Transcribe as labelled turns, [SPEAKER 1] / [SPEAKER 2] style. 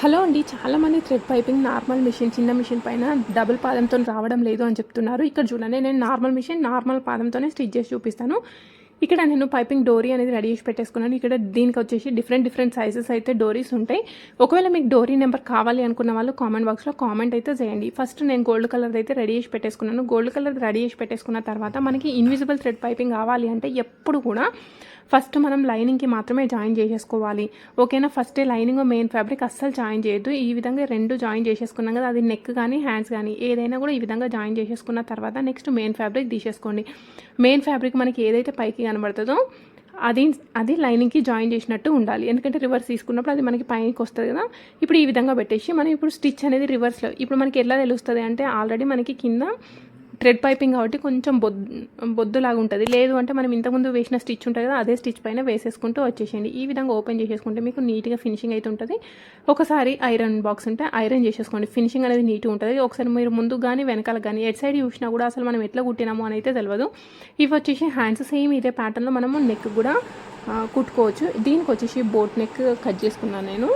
[SPEAKER 1] Hello అండి. చాలామంది thread piping normal machine, చిన్న మిషన్ పైన డబుల్ పాదంతో రావడం లేదు అని చెప్తున్నారు. ఇక్కడ చూడండి, నేను నార్మల్ మిషన్, నార్మల్ పాదంతోనే స్టిచ్ చేసి చూపిస్తాను. ఇక్కడ నేను పైపింగ్ డోరీ అనేది రెడీ చేసి పెట్టేసుకున్నాను. ఇక్కడ దీనికి వచ్చేసి డిఫరెంట్ సైజెస్ అయితే డోరీస్ ఉంటాయి. ఒకవేళ మీకు డోరీ నెంబర్ కావాలి అనుకున్న వాళ్ళు కామెంట్ బాక్స్లో కామెంట్ అయితే చేయండి. ఫస్ట్ నేను గోల్డ్ కలర్ అయితే రెడీ చేసి పెట్టేసుకున్నాను. గోల్డ్ కలర్ రెడీ చేసి పెట్టేసుకున్న తర్వాత మనకి ఇన్విజిబుల్ థ్రెడ్ పైపింగ్ కావాలి అంటే ఎప్పుడు కూడా ఫస్ట్ మనం లైనింగ్కి మాత్రమే జాయిన్ చేసేసుకోవాలి. ఓకేనా? ఫస్టే లైనింగ్ మెయిన్ ఫ్యాబ్రిక్ అస్సలు జాయిన్ చేయొద్దు. ఈ విధంగా రెండు జాయిన్ చేసేసుకున్నాం కదా, అది నెక్ కానీ హ్యాండ్స్ కానీ ఏదైనా కూడా ఈ విధంగా జాయిన్ చేసేసుకున్న తర్వాత నెక్స్ట్ మెయిన్ ఫ్యాబ్రిక్ తీసేసుకోండి. మెయిన్ ఫ్యాబ్రిక్ మనకి ఏదైతే పైకి కనబడుతుందో అది లైనింగ్కి జాయిన్ చేసినట్టు ఉండాలి. ఎందుకంటే రివర్స్ తీసుకున్నప్పుడు అది మనకి పైకి వస్తుంది కదా. ఇప్పుడు ఈ విధంగా పెట్టేసి మనం ఇప్పుడు స్టిచ్ అనేది రివర్స్లో ఇప్పుడు మనకి ఎట్లా తెలుస్తుంది అంటే ఆల్రెడీ మనకి కింద థ్రెడ్ పైపింగ్ కాబట్టి కొంచెం బొద్దులాగా ఉంటుంది. లేదు అంటే మనం ఇంతకుముందు వేసిన స్టిచ్ ఉంటుంది కదా, అదే స్టిచ్ పైన వేసేసుకుంటూ వచ్చేసేయండి. ఈ విధంగా ఓపెన్ చేసేసుకుంటే మీకు నీట్గా ఫినిషింగ్ అయితే ఉంటుంది. ఒకసారి ఐరన్ బాక్స్ ఉంటే ఐరన్ చేసేసుకోండి. ఫినిషింగ్ అనేది నీట్గా ఉంటుంది. ఒకసారి మీరు ముందు కానీ వెనకాల కానీ ఎట్ సైడ్ చూసినా కూడా అసలు మనం ఎట్లా కుట్టినామో అని అయితే తెలియదు. ఇవి వచ్చేసి హ్యాండ్స్ సేమ్ ఇదే ప్యాటర్న్లో మనము నెక్ కూడా కుట్టుకోవచ్చు. దీనికి వచ్చేసి బోట్ నెక్ కట్ చేసుకున్నాను నేను.